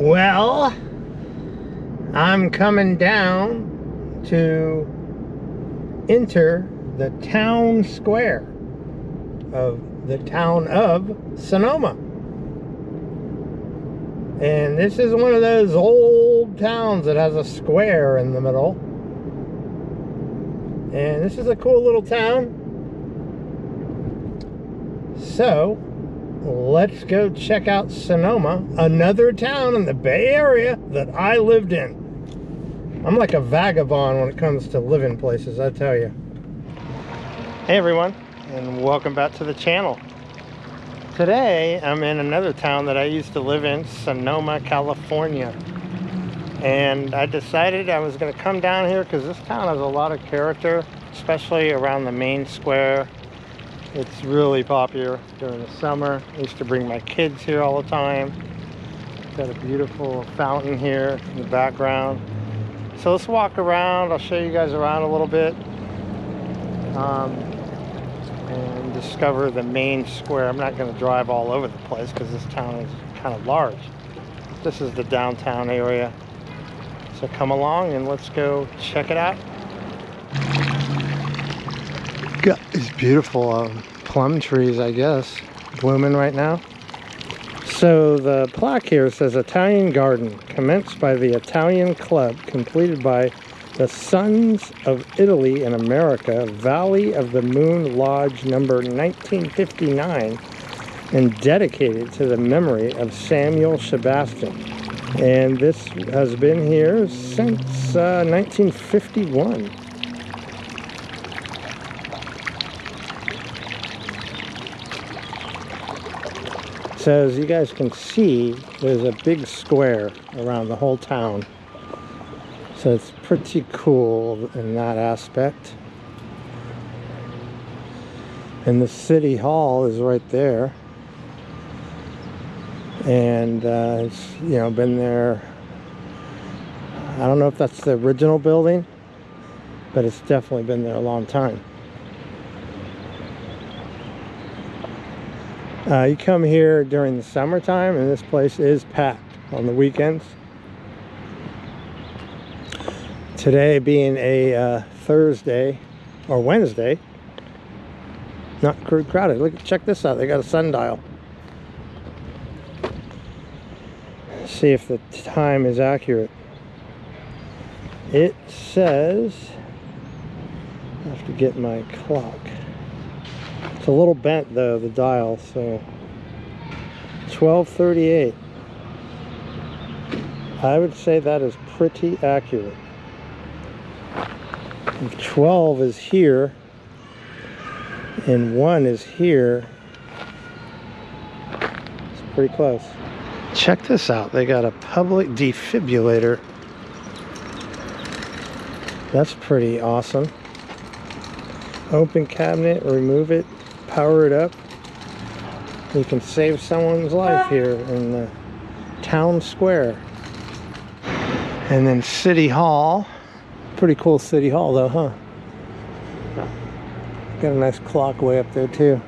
Well, I'm coming down to enter the town square of the town of Sonoma. And this is one of those old towns that has a square in the middle. And this is a cool little town. So, let's go check out Sonoma, another town in the Bay Area that I lived in. I'm like a vagabond when it comes to living places, I tell you. Hey everyone, and welcome back to the channel. Today, I'm in another town that I used to live in, Sonoma, California. And I decided I was going to come down here because this town has a lot of character, especially around the main square. It's really popular during the summer. I used to bring my kids here all the time. Got a beautiful fountain here in the background. So let's walk around. I'll show you guys around a little bit. And discover the main square. I'm not going to drive all over the place because this town is kind of large. This is the downtown area. So come along and let's go check it out. Got these beautiful plum trees, I guess, blooming right now. So the plaque here says Italian Garden, commenced by the Italian Club, completed by the Sons of Italy in America, Valley of the Moon Lodge number 1959, and dedicated to the memory of Samuel Sebastian. And this has been here since 1951. So as you guys can see, there's a big square around the whole town. So it's pretty cool in that aspect. And the city hall is right there. And it's, you know, been there. I don't know if that's the original building, but it's definitely been there a long time. You come here during the summertime and this place is packed on the weekends. Today being a Thursday or Wednesday, not crowded. Look, check this out. They got a sundial. See if the time is accurate. It says, I have to get my clock. It's a little bent though, the dial, so 12:38. I would say that is pretty accurate. If 12 is here and 1 is here, it's pretty close. Check this out. They got a public defibrillator. That's pretty awesome. Open cabinet, remove it, power it up. You can save someone's life here in the town square. And then City Hall. Pretty cool City Hall though, huh? Got a nice clock way up there too.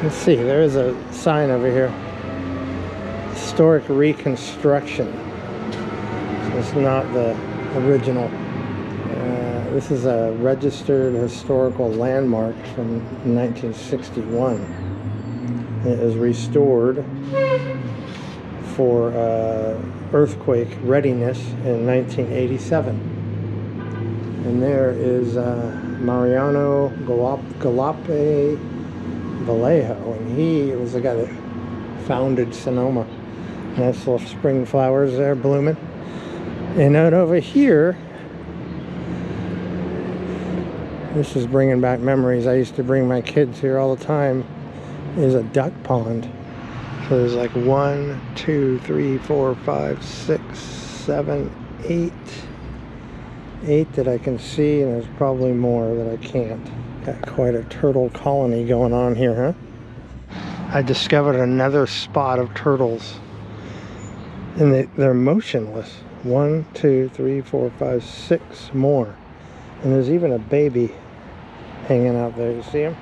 Let's see, there is a sign over here. Historic reconstruction. So it's not the original. This is a registered historical landmark from 1961. It was restored for earthquake readiness in 1987. And there is Mariano Galope Vallejo, and he was the guy that founded Sonoma. Nice little spring flowers there blooming. And out over here, this is bringing back memories. I used to bring my kids here all the time. Is a duck pond. So there's like 1, 2, 3, 4, 5, 6, 7, 8. 8 that I can see, and there's probably more that I can't. Got quite a turtle colony going on here, huh? I discovered another spot of turtles. And they're motionless. 1, 2, 3, 4, 5, 6 more. And there's even a baby hanging out there. You see him?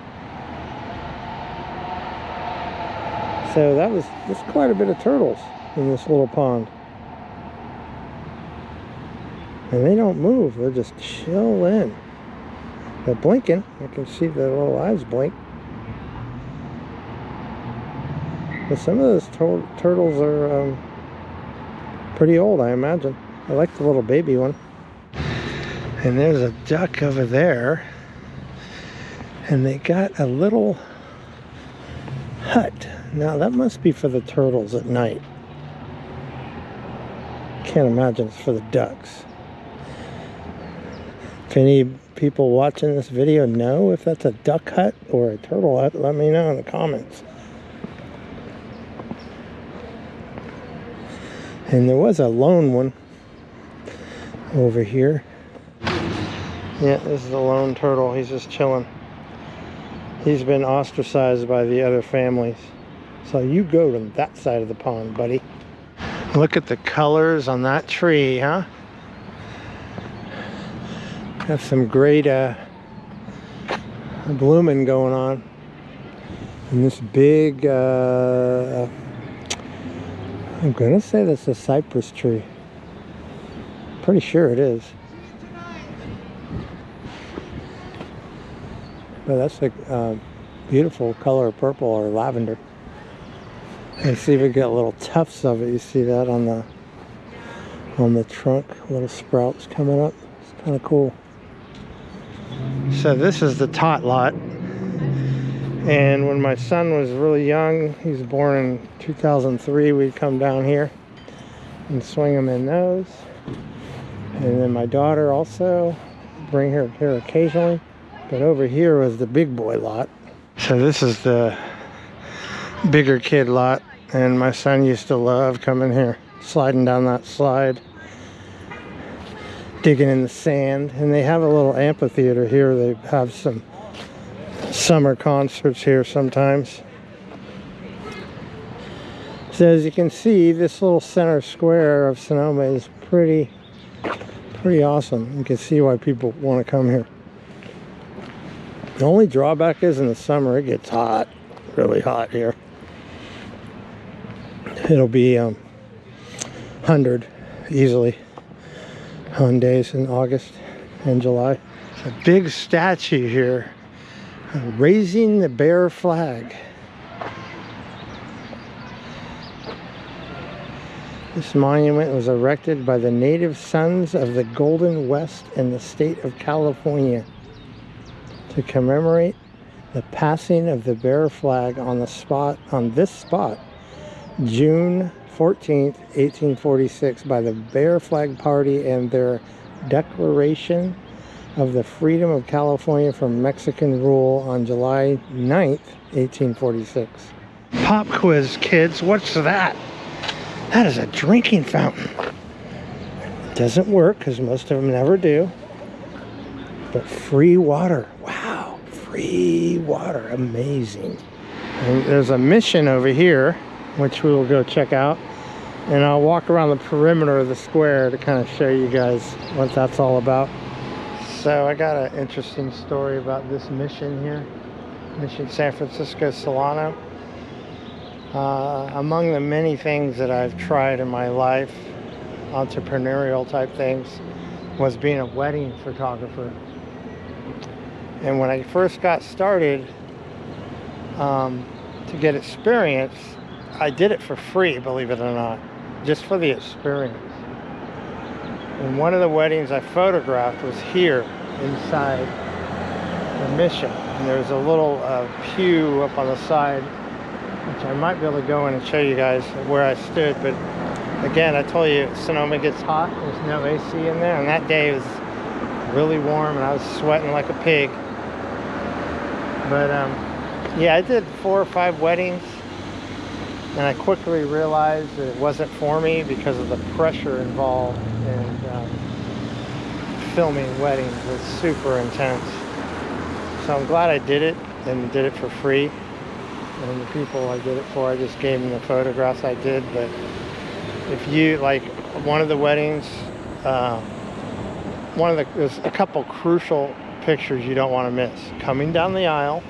So there's quite a bit of turtles in this little pond. And they don't move, they're just chilling. They're blinking. I can see the little eyes blink. But some of those turtles are pretty old, I imagine. I like the little baby one. And there's a duck over there. And they got a little hut. Now that must be for the turtles at night. Can't imagine it's for the ducks. If any people watching this video know if that's a duck hut or a turtle hut, let me know in the comments. And there was a lone one over here. Yeah, this is the lone turtle. He's just chilling. He's been ostracized by the other families. So you go to that side of the pond, buddy. Look at the colors on that tree, huh? Got some great blooming going on. And this big, I'm gonna say that's a cypress tree. Pretty sure it is. But that's a beautiful color of purple or lavender. And see if we got little tufts of it. You see that on the trunk, little sprouts coming up. It's kind of cool. So this is the tot lot. And when my son was really young, he was born in 2003, we'd come down here and swing him in those. And then my daughter also, bring her here occasionally. But over here was the big boy lot. So this is the bigger kid lot. And my son used to love coming here, sliding down that slide, digging in the sand. And they have a little amphitheater here. They have some summer concerts here sometimes. So as you can see, this little center square of Sonoma is pretty awesome. You can see why people want to come here. The only drawback is in the summer it gets hot, really hot here. It'll be 100 easily on days in August and July. It's a big statue here raising the bear flag. This monument was erected by the native sons of the Golden West in the state of California to commemorate the passing of the bear flag on this spot, June 14th, 1846, by the Bear Flag Party and their declaration of the freedom of California from Mexican rule on July 9th, 1846. Pop quiz, kids. What's that? That is a drinking fountain. It doesn't work because most of them never do. But free water. Wow, free water. Amazing. And there's a mission over here, which we will go check out. And I'll walk around the perimeter of the square to kind of show you guys what that's all about. So I got an interesting story about this mission here. Mission San Francisco Solano. Among the many things that I've tried in my life, entrepreneurial type things, was being a wedding photographer. And when I first got started, to get experience, I did it for free, believe it or not, just for the experience. And one of the weddings I photographed was here inside the mission. And there's a little pew up on the side, which I might be able to go in and show you guys where I stood. But again, I told you Sonoma gets hot. There's no AC in there. And that day was really warm and I was sweating like a pig. But yeah, I did 4 or 5 weddings. And I quickly realized that it wasn't for me because of the pressure involved in filming weddings. It's super intense. So I'm glad I did it and did it for free. And the people I did it for, I just gave them the photographs I did. But if you, like one of the weddings, there's a couple crucial pictures you don't want to miss. Coming down the aisle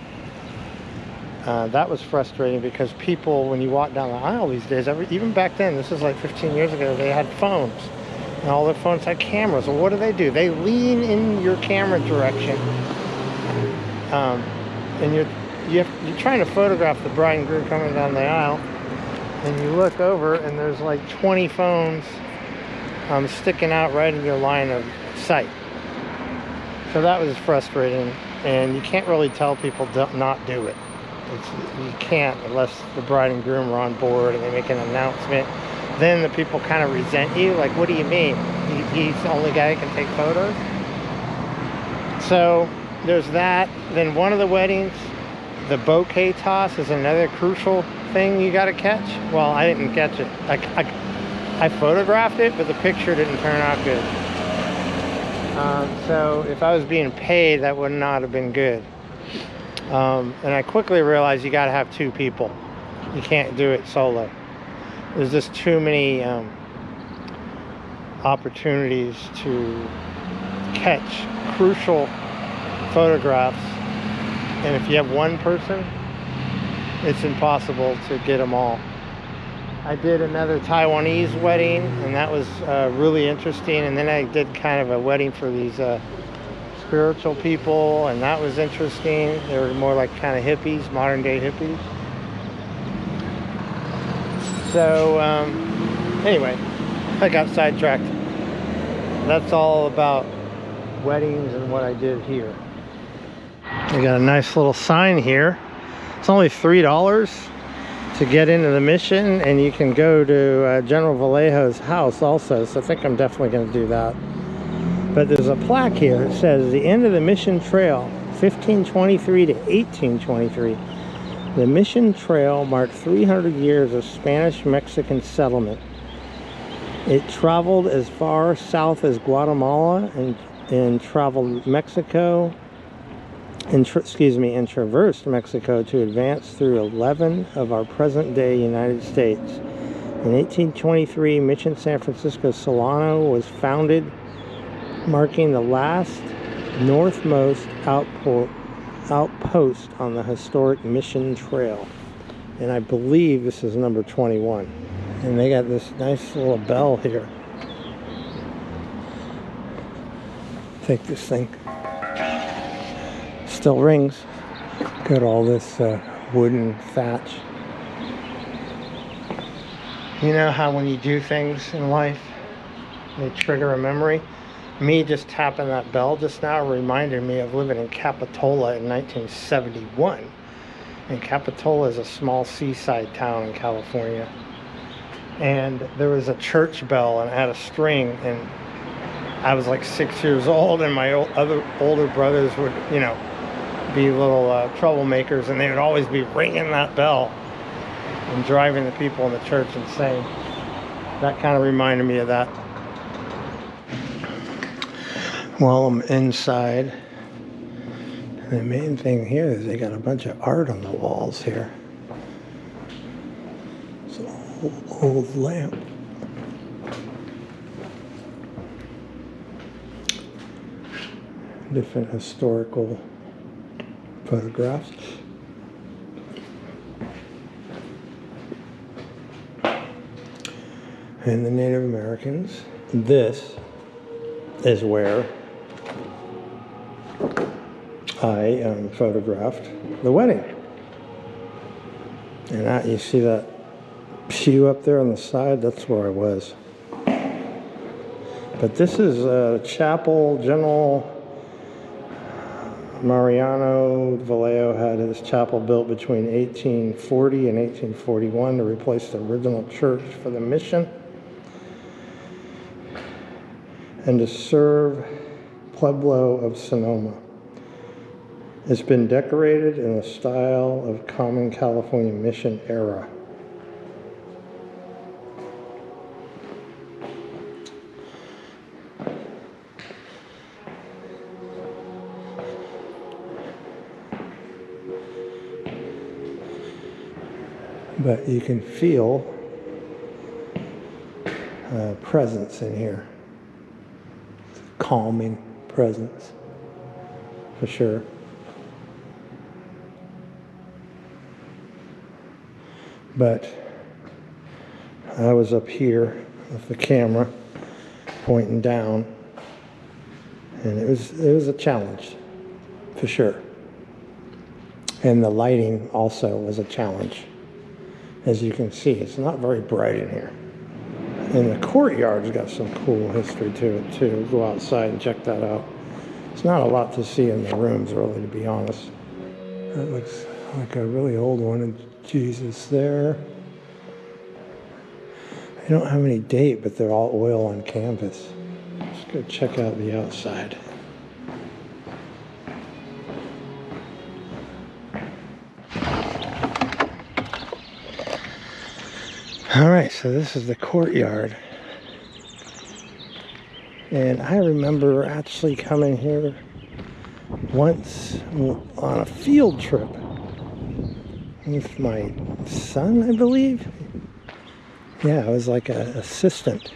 that was frustrating because people, when you walk down the aisle these days, even back then, this is like 15 years ago, they had phones. And all their phones had cameras. Well, what do? They lean in your camera direction. And you're trying to photograph the bride and groom coming down the aisle. And you look over and there's like 20 phones sticking out right in your line of sight. So that was frustrating. And you can't really tell people not do it. You can't unless the bride and groom are on board and they make an announcement. Then the people kind of resent you. Like, what do you mean? He's the only guy who can take photos? So there's that. Then one of the weddings, the bouquet toss is another crucial thing you got to catch. Well, I didn't catch it. I photographed it, but the picture didn't turn out good. So if I was being paid, that would not have been good. And I quickly realized you got to have two people. You can't do it solo. There's just too many opportunities to catch crucial photographs, and if you have one person, it's impossible to get them all. I did another Taiwanese wedding, and that was really interesting. And then I did kind of a wedding for these spiritual people, and that was interesting. They were more like kind of hippies, modern day hippies. So anyway, I got sidetracked. That's all about weddings and what I did here. We got a nice little sign here. It's only $3 to get into the mission, and you can go to General Vallejo's house also, so I think I'm definitely going to do that. But there's a plaque here. It says the end of the Mission Trail, 1523 to 1823. The Mission Trail marked 300 years of Spanish-Mexican settlement. It traveled as far south as Guatemala and traveled Mexico, and traversed Mexico to advance through 11 of our present-day United States. In 1823, Mission San Francisco Solano was founded, marking the last northmost outpost on the historic Mission Trail. And I believe this is number 21. And they got this nice little bell here. Take this thing. Still rings. Got all this wooden thatch. You know how when you do things in life, they trigger a memory? Me just tapping that bell just now reminded me of living in Capitola in 1971. And Capitola is a small seaside town in California. And there was a church bell, and it had a string, and I was like 6 years old, and my other older brothers would, you know, be little troublemakers, and they would always be ringing that bell and driving the people in the church insane. That kind of reminded me of that. Well, I'm inside. The main thing here is they got a bunch of art on the walls here. It's an old lamp. Different historical photographs. And the Native Americans. This is where I photographed the wedding. And you see that pew up there on the side? That's where I was. But this is a chapel. General Mariano Vallejo had his chapel built between 1840 and 1841 to replace the original church for the mission and to serve Pueblo of Sonoma. It's been decorated in the style of common California mission era. But you can feel presence in here. It's a calming presence, for sure. but I was up here with the camera pointing down, and it was a challenge for sure. And the lighting also was a challenge. As you can see, it's not very bright in here. And the courtyard's got some cool history to it too. Go outside and check that out. It's not a lot to see in the rooms, really, to be honest. That looks like a really old one, and Jesus there. I don't have any date, but they're all oil on canvas. Let's go check out the outside. All right, so this is the courtyard. And I remember actually coming here once on a field trip with my son, I believe. Yeah, I was like an assistant.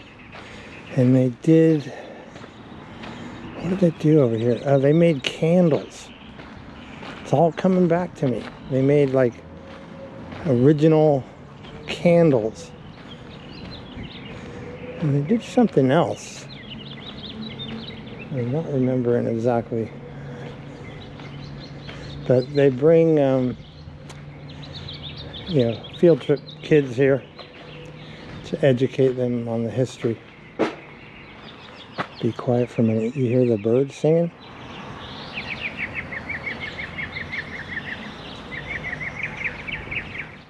And they did, what did they do over here? They made candles. It's all coming back to me. They made like original candles. And they did something else. I'm not remembering exactly. But they bring, field trip kids here to educate them on the history. Be quiet for a minute. You hear the birds singing?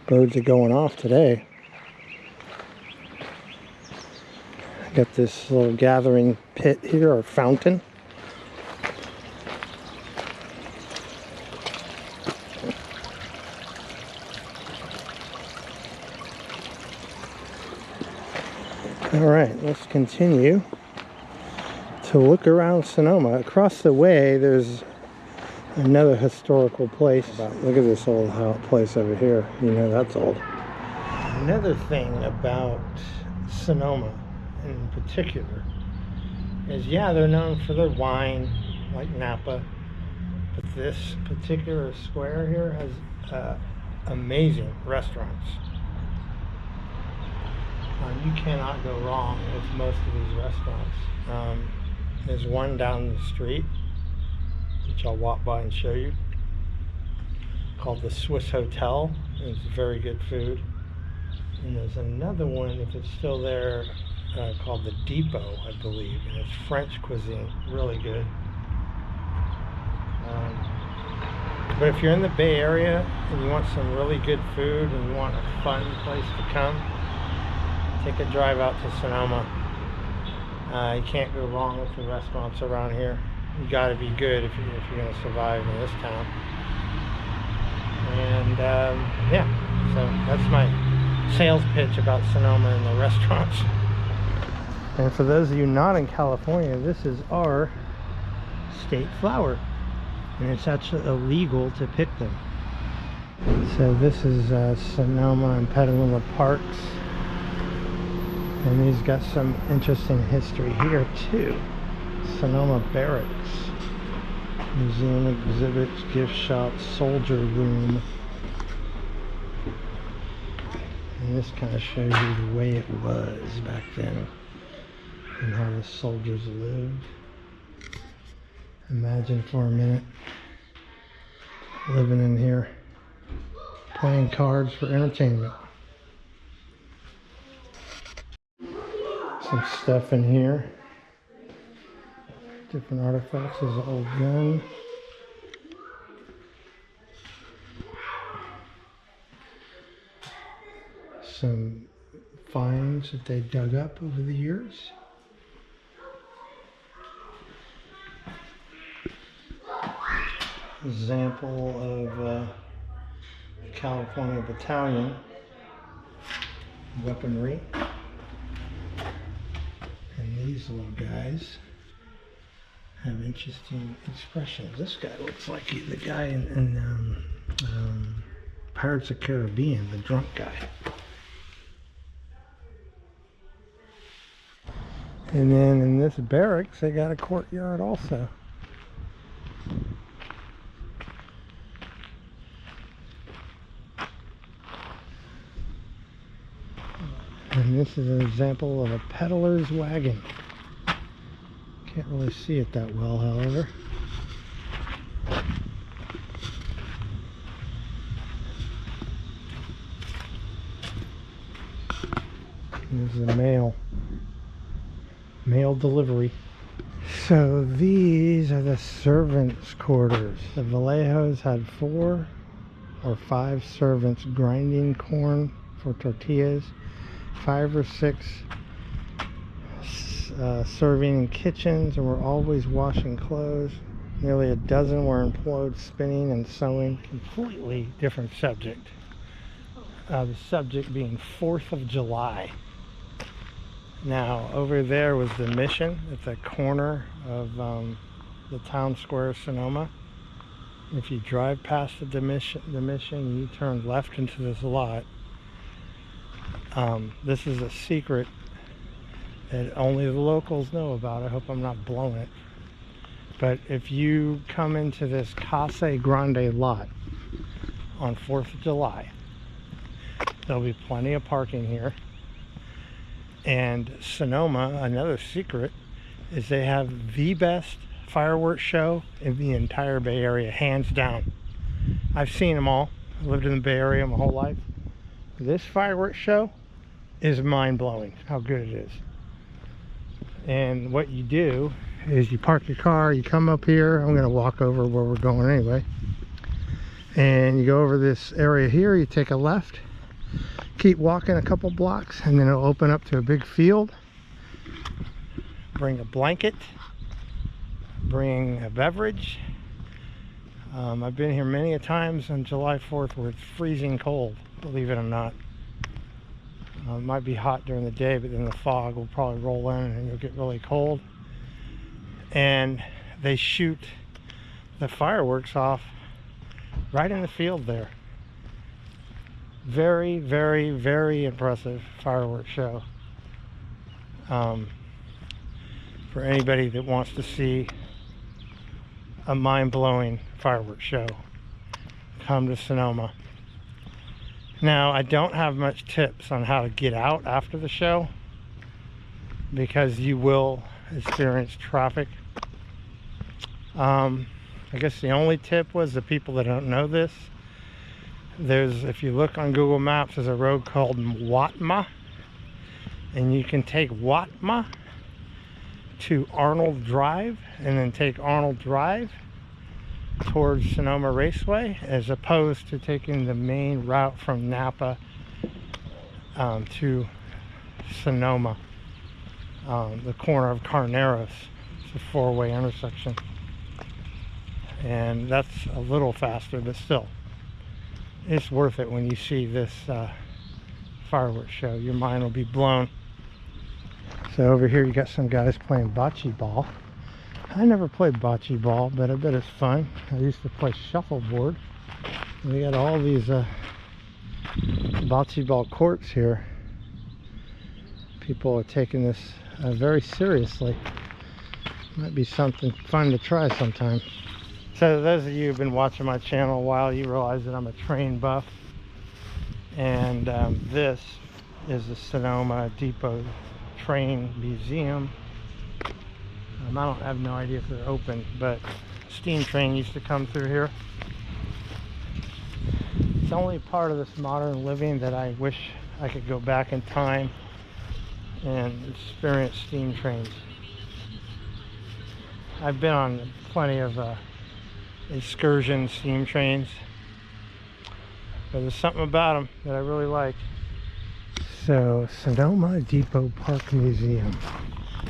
Birds are going off today. I got this little gathering pit here, or fountain. All right, let's continue to look around Sonoma. Across the way, there's another historical place. Look at this old place over here. You know that's old. Another thing about Sonoma in particular is, yeah, they're known for their wine, like Napa, but this particular square here has amazing restaurants. You cannot go wrong with most of these restaurants. There's one down the street, which I'll walk by and show you, called the Swiss Hotel. It's very good food. And there's another one, if it's still there, called the Depot, I believe, and it's French cuisine, really good. But if you're in the Bay Area and you want some really good food and you want a fun place to come, take a drive out to Sonoma. You can't go wrong with the restaurants around here. You got to be good if you're going to survive in this town. And yeah, so that's my sales pitch about Sonoma and the restaurants. And for those of you not in California, this is our state flower, and it's actually illegal to pick them. So this is Sonoma and Petaluma Parks. And he's got some interesting history here too. Sonoma Barracks, museum exhibits, gift shop, soldier room. And this kind of shows you the way it was back then and how the soldiers lived. Imagine for a minute living in here, playing cards for entertainment. Some stuff in here. Different artifacts. There's an old gun. Some finds that they dug up over the years. Example of California Battalion weaponry. And these little guys have interesting expressions. This guy looks like the guy in Pirates of the Caribbean, the drunk guy. And then in this barracks, they got a courtyard also. And this is an example of a peddler's wagon. Can't really see it that well, however. This is a mail delivery. So these are the servants' quarters. The Vallejos had 4 or 5 servants grinding corn for tortillas, 5 or 6 serving in kitchens, and were always washing clothes. Nearly a dozen were employed spinning and sewing. Completely different subject. The subject being 4th of July. Now, over there was the Mission at the corner of the town square of Sonoma. If you drive past the Mission, you turn left into this lot. This is a secret that only the locals know about. I hope I'm not blowing it. But if you come into this Casa Grande lot on 4th of July, there'll be plenty of parking here. And Sonoma, another secret, is they have the best fireworks show in the entire Bay Area, hands down. I've seen them all. I lived in the Bay Area my whole life. This fireworks show is mind-blowing how good it is. And what you do is you park your car, you come up here. I'm going to walk over where we're going anyway. And you go over this area here, you take a left. Keep walking a couple blocks, and then it'll open up to a big field. Bring a blanket, bring a beverage. I've been here many a times on July 4th where it's freezing cold, believe it or not. It might be hot during the day, but then the fog will probably roll in and you'll get really cold. And they shoot the fireworks off right in the field there. Very, very, very impressive fireworks show. For anybody that wants to see a mind-blowing fireworks show, come to Sonoma. Now, I don't have much tips on how to get out after the show because you will experience traffic. I guess the only tip was the people that don't know this. If you look on Google Maps, there's a road called Watma, and you can take Watma to Arnold Drive and then take Arnold Drive towards Sonoma Raceway, as opposed to taking the main route from Napa to Sonoma, the corner of Carneros. It's a 4-way intersection, and that's a little faster, but still it's worth it. When you see this fireworks show, your mind will be blown. So over here you got some guys playing bocce ball. I never played bocce ball, but I bet it's fun. I used to play shuffleboard. We got all these bocce ball courts here. People are taking this very seriously. Might be something fun to try sometime. So those of you who've been watching my channel a while, you realize that I'm a train buff. And this is the Sonoma Depot Train Museum. I have no idea if they're open, but steam train used to come through here. It's only part of this modern living that I wish I could go back in time and experience steam trains. I've been on plenty of excursion steam trains, but there's something about them that I really like. So, Sonoma Depot Park Museum,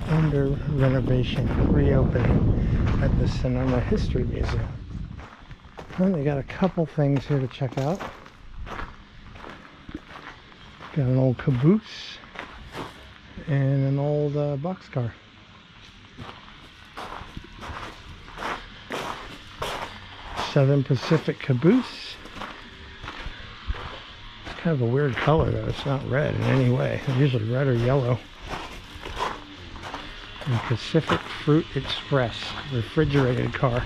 under renovation, reopening at the Sonoma History Museum. Well, they got a couple things here to check out. Got an old caboose and an old boxcar. Southern Pacific caboose. It's kind of a weird color though. It's not red in any way. It's usually red or yellow. And Pacific Fruit Express refrigerated car.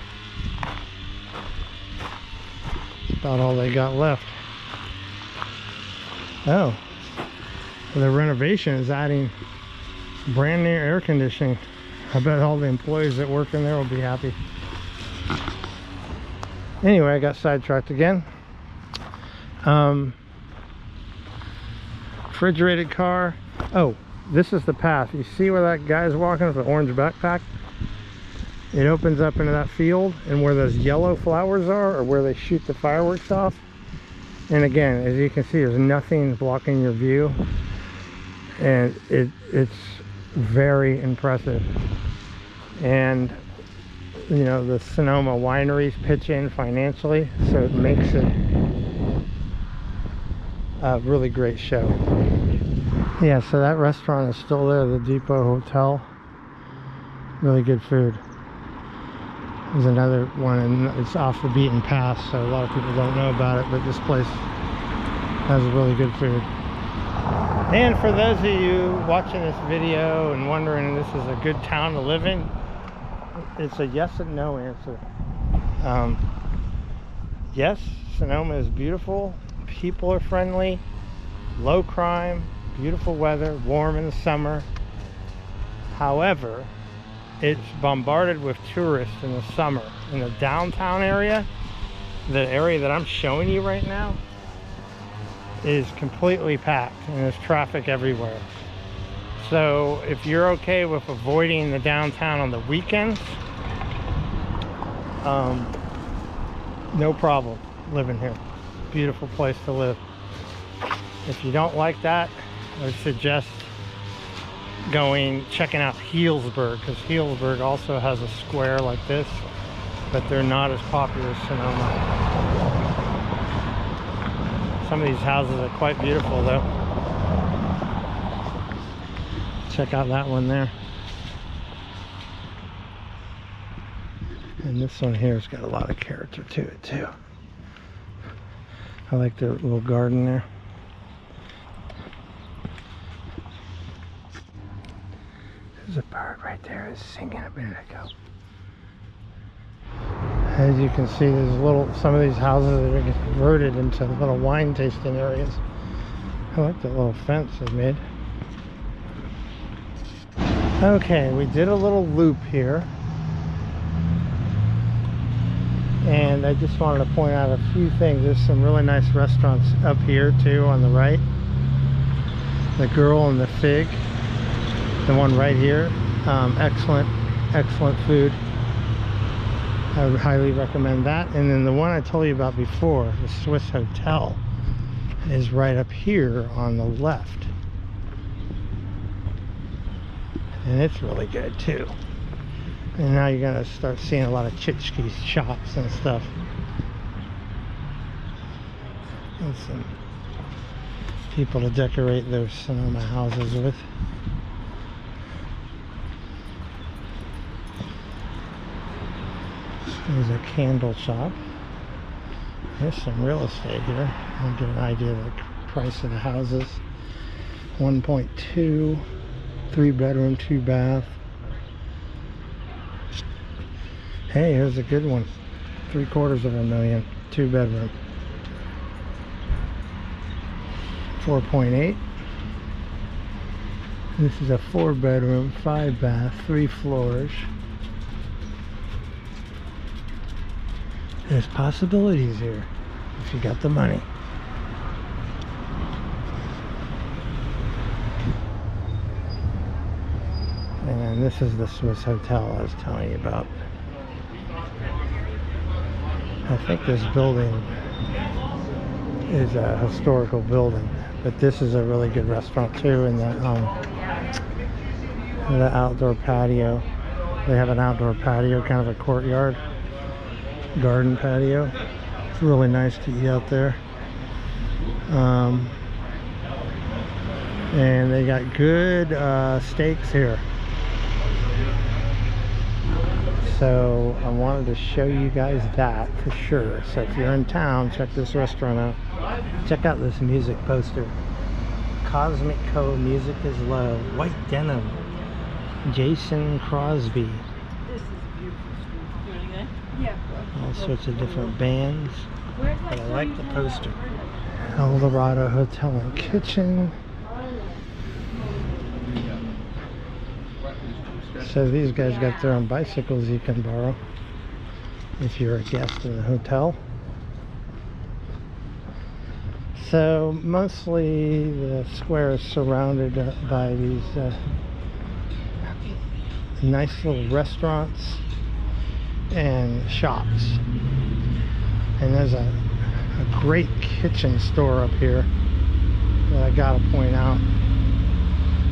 About all they got left. Oh, The renovation is adding brand new air conditioning. I bet all the employees that work in there will be happy. Anyway, I got sidetracked again. Refrigerated car. Oh, this is the path. You see where that guy's walking with the orange backpack? It opens up into that field, and where those yellow flowers are where they shoot the fireworks off. And again, as you can see, there's nothing blocking your view, and it's very impressive. And you know, the Sonoma wineries pitch in financially, so it makes it a really great show. Yeah, so that restaurant is still there, the Depot Hotel. Really good food. There's another one, and it's off the beaten path, so a lot of people don't know about it, but this place has really good food. And for those of you watching this video and wondering if this is a good town to live in, it's a yes and no answer. Yes, Sonoma is beautiful, people are friendly, low crime, beautiful weather, warm in the summer. However, it's bombarded with tourists in the summer. In the downtown area, the area that I'm showing you right now, is completely packed and there's traffic everywhere. So if you're okay with avoiding the downtown on the weekends, no problem living here. Beautiful place to live. If you don't like that, I would suggest checking out Healdsburg, because Healdsburg also has a square like this, but they're not as popular as Sonoma. Some of these houses are quite beautiful though. Check out that one there. And this one here has got a lot of character to it too. I like the little garden there. There's a bird right there, is singing a minute ago. As you can see, there's some of these houses that are converted into little wine tasting areas. I like that little fence they made. Okay, we did a little loop here. And I just wanted to point out a few things. There's some really nice restaurants up here too on the right. The Girl and the Fig. The one right here. Excellent food. I would highly recommend that. And then the one I told you about before, the Swiss Hotel, is right up here on the left. And it's really good too. And now you're gonna start seeing a lot of tchotchke shops and stuff. And some people to decorate those Sonoma houses with. There's a candle shop. There's some real estate here. I'll get an idea of the price of the houses. 1.2, 3 bedroom, 2 bath. Hey, here's a good one. $750,000, 2 bedroom. 4.8. This is a 4 bedroom, 5 bath, 3 floors. There's possibilities here if you got the money. And this is the Swiss Hotel I was telling you about. I think this building is a historical building, but this is a really good restaurant too. And the outdoor patio, they have an outdoor patio, kind of a courtyard garden patio. It's really nice to eat out there. And they got good steaks here. So I wanted to show you guys that for sure. So if you're in town, check this restaurant out. Check out this music poster. Cosmic Co. Music is Love. White Denim. Jason Crosby. This is a beautiful street. Doing it? Yeah. All sorts of different bands. But I like the poster. Eldorado Hotel and Kitchen. So these guys got their own bicycles you can borrow if you're a guest in the hotel. So mostly the square is surrounded by these nice little restaurants and shops. And there's a great kitchen store up here that I gotta point out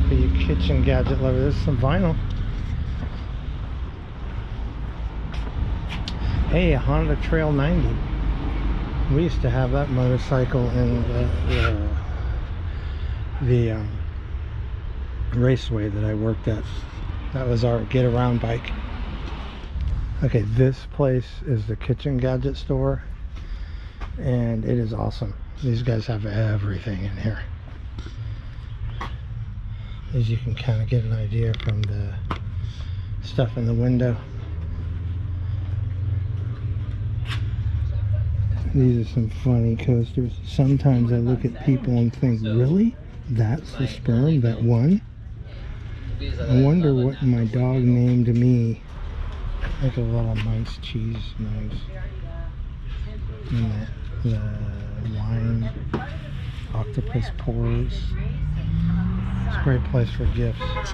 for you kitchen gadget lovers. There's some vinyl. Hey, a Honda Trail 90. We used to have that motorcycle in the raceway that I worked at. That was our get around bike. Okay, this place is the kitchen gadget store, and it is awesome. These guys have everything in here. As you can kind of get an idea from the stuff in the window. These are some funny coasters. Sometimes I look at people and think, really? That's the sperm that won? I wonder what my dog named me. Like a little nice cheese nose. And the wine, octopus pores. It's a great place for gifts.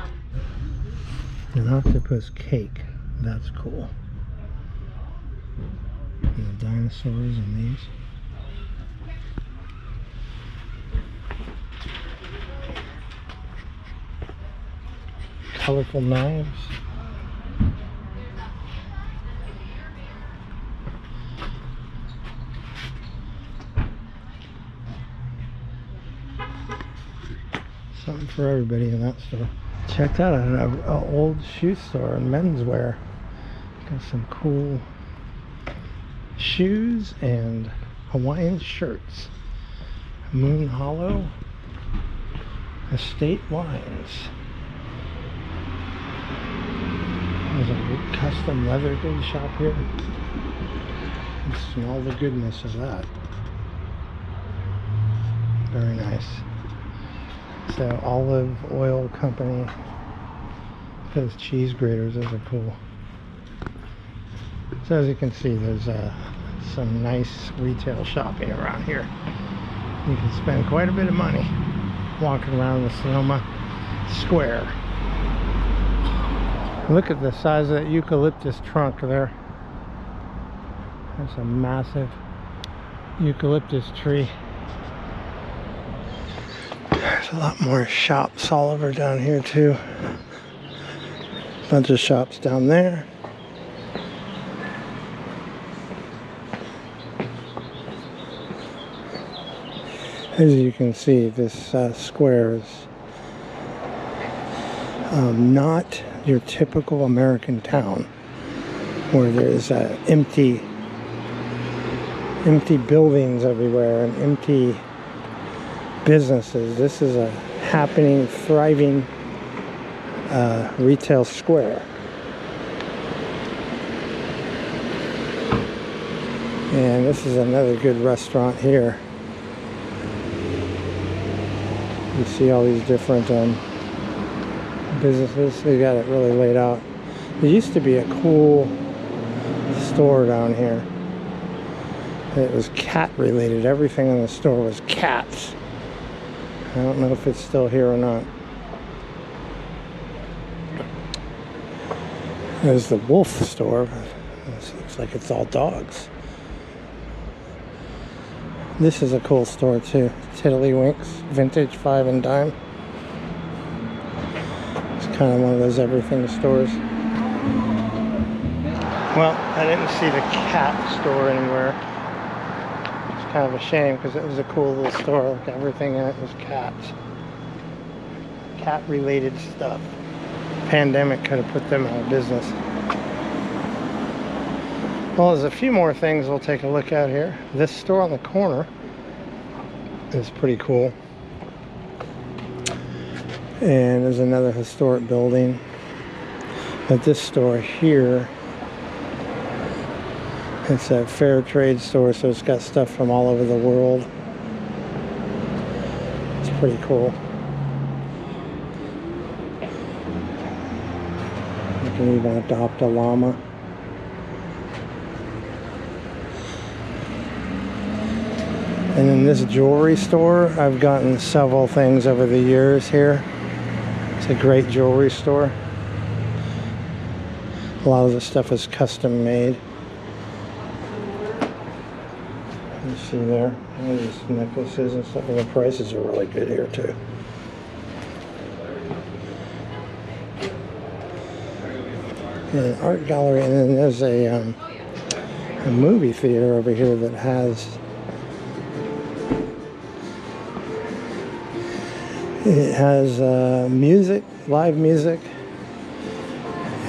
An octopus cake. That's cool. And the dinosaurs and these. Colorful knives. Something for everybody in that store. Checked out an old shoe store and menswear. Got some cool shoes and Hawaiian shirts. Moon Hollow Estate Wines. There's a custom leather goods shop here. You can smell the goodness of that. Very nice. So olive oil company. Those cheese graters, those are cool. So as you can see, there's some nice retail shopping around here. You can spend quite a bit of money walking around the Sonoma Square. Look at the size of that eucalyptus trunk there. That's a massive eucalyptus tree. There's a lot more shops all over down here too. Bunch of shops down there. As you can see, this square is not your typical American town where there's empty buildings everywhere and empty businesses. This is a happening, thriving retail square. And this is another good restaurant here. You see all these different businesses. They got it really laid out. There used to be a cool store down here. It was cat related. Everything in the store was cats. I don't know if it's still here or not. There's the wolf store. This looks like it's all dogs. This is a cool store too. Tiddlywinks, vintage 5 and dime. It's kind of one of those everything stores. Well, I didn't see the cat store anywhere. It's kind of a shame because it was a cool little store. Like everything in it was cats. Cat related stuff. Pandemic could have put them out of business. Well, there's a few more things we'll take a look at here. This store on the corner is pretty cool. And there's another historic building. But this store here, it's a fair trade store, so it's got stuff from all over the world. It's pretty cool. can even adopt a llama. And in this jewelry store, I've gotten several things over the years here. It's a great jewelry store. A lot of the stuff is custom made. You see there, all these necklaces and stuff, and the prices are really good here too. And an art gallery, and then there's a movie theater over here that has music, live music.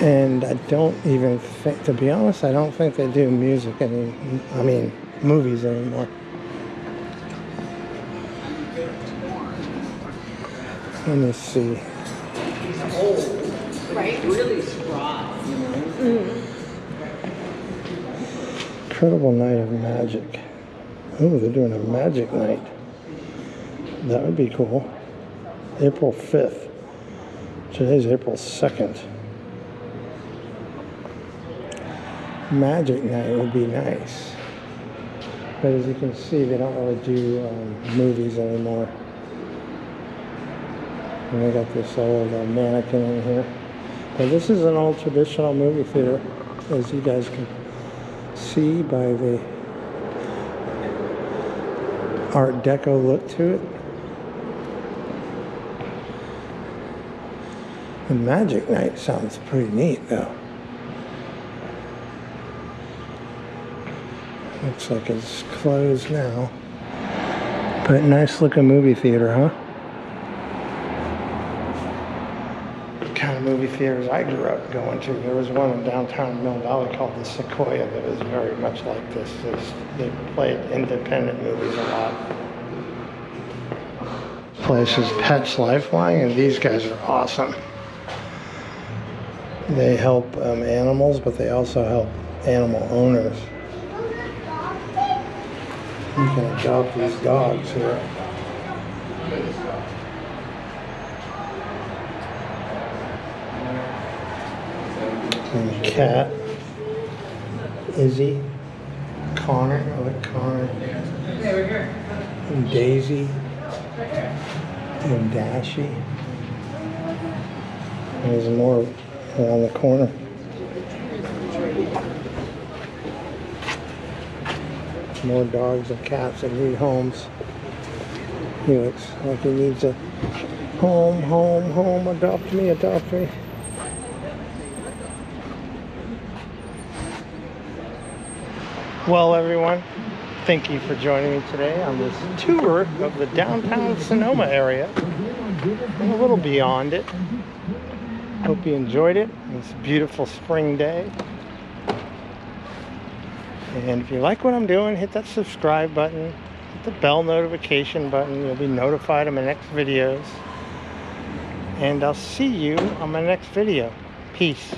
And I don't even think, to be honest, I don't think they do music movies anymore. Let me see. He's old, right? Really spry. Incredible Night of Magic. Oh, they're doing a magic night. That would be cool. April 5th. Today's April 2nd. Magic night would be nice. But as you can see, they don't really do movies anymore. And they got this old mannequin in here. But this is an old traditional movie theater, as you guys can see by the Art Deco look to it. The Magic Night sounds pretty neat though. Looks like it's closed now. But nice looking movie theater, huh? The kind of movie theaters I grew up going to. There was one in downtown Mill Valley called the Sequoia that was very much like this. They played independent movies a lot. This place is Pets Lifeline, and these guys are awesome. They help animals, but they also help animal owners. You can adopt these dogs here. And Cat, Izzy, Connor, I like Connor, and Daisy, and Dashy. There's more around the corner. More dogs and cats that need homes. He looks like he needs a home, home, home. Adopt me, adopt me. Well, everyone, thank you for joining me today on this tour of the downtown Sonoma area and a little beyond it. Hope you enjoyed it. It's a beautiful spring day. And if you like what I'm doing, hit that subscribe button, hit the bell notification button. You'll be notified of my next videos. And I'll see you on my next video. Peace.